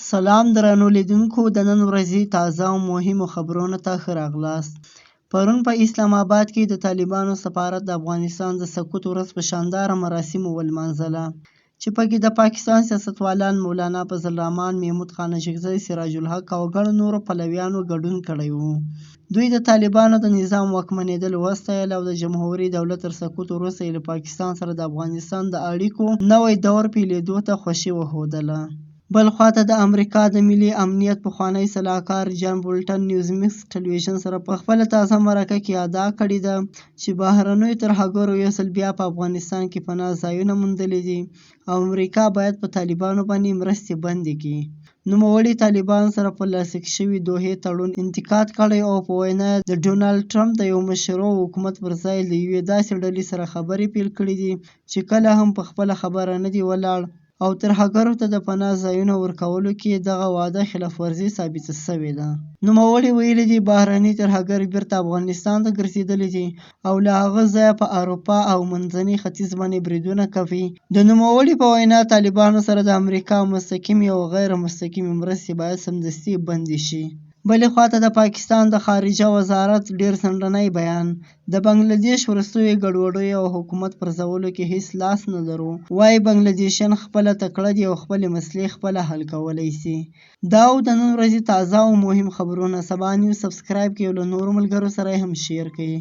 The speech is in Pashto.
سلام درنو لیدونکو، د نن ورځې تازه او مهمو خبرونو ته ښه راغلاست. پرون په اسلام آباد کې د طالبانو سفارت د افغانستان د سقوط ورځ په شانداره مراسمو ولمانځله، چې پکې د پاکستان سیاستوالان مولانا فضل الرحمن، محمود خان اشکزی، سراج الحق او ګڼو نورو پلویانو ګډون کړی و. دوی د طالبانو د نظام واکمنېدل وستایل او د جمهوري دولت تر سقوط وروسته یې له پاکستان سره د افغانستان د اړیکو نوی دور پیلېدو ته خوښي وښودله. بل خواته د امریکا د ملي امنیت پخوانی سلاکار جان بولټن نیوز میکس ټلویزیون سره په خپله تازه مرکه کې ادعا کړې ده چې بهرنیو ترهګرو یو ځل بیا په افغانستان کې پناه ځایونه موندلي دي او امریکا باید په طالبانو باندې مرستې بندې کړي. نوموړي طالبانو سره په لاسلیک شوي دوحې تړون انتقاد کړی او په وینا د ډونالډ ټرمپ د یو مشروع حکومت پر ځای له یوې داسې ډلې سره خبرې پیل کړي دي چې کله هم په خپله خبره نه دي ولاړ او ترهګرو ته د پناه ځایونو ورکولو کې دغه وعده خلاف ورزي ثابته شوې ده. نوموړي ویلي دي بهرني ترهګر بیرته افغانستان ته ګرځېدلي دي او له هغه ځایه په اروپا او منځني ختیځ باندې بریدونه کوي. د نوموړي په وینا طالبانو سره د امریکا مستقیمې او غیر مستقیمې مرستې باید سمدستي بندې شي. بلې خواته د پاکستان د خارجه وزارت ډیر ځنډنی بیان: د بنګلادیش وروستیو ګډوډیو او حکومت پرځولو کې هیڅ لاس نه لرو. وایي بنګلادیشیان خپله تکړه دي او خپلې مسلې خپله حل کولی شي. دا او د نن ورځې تازه او مهم خبرونه. سبا نیوز سبسکرایب کړئ او له نورو ملګرو سره یې هم شیر کړئ.